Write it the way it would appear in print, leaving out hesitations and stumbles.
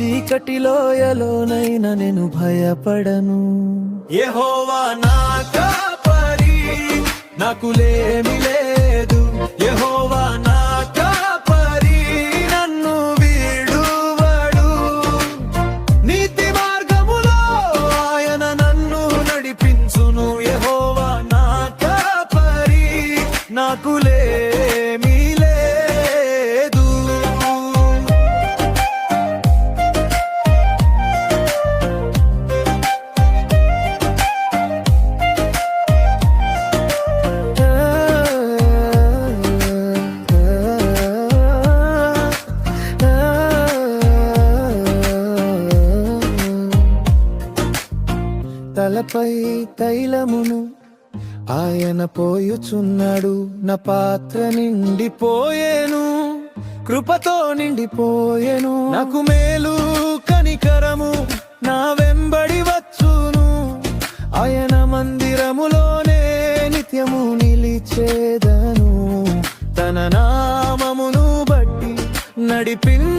చీకటిలో ఎలోనైనా నేను భయపడను. యెహోవా నా కాపరి, నాకు లేమి లేదు. యెహోవా నా కాపరి, నన్ను వీడువడు. నీతి మార్గములో ఆయన నన్ను నడిపించును. యెహోవా నా కాపరి, నాకు లేమి లేదు. తలపై తైలమును ఆయన పోయుచున్నాడు. నా పాత్ర నిండిపోయేను, కృపతో నిండిపోయేను. నాకు మేలు కనికరము నా వెంబడి వచ్చును. ఆయన మందిరములోనే నిత్యము నిలిచేదను.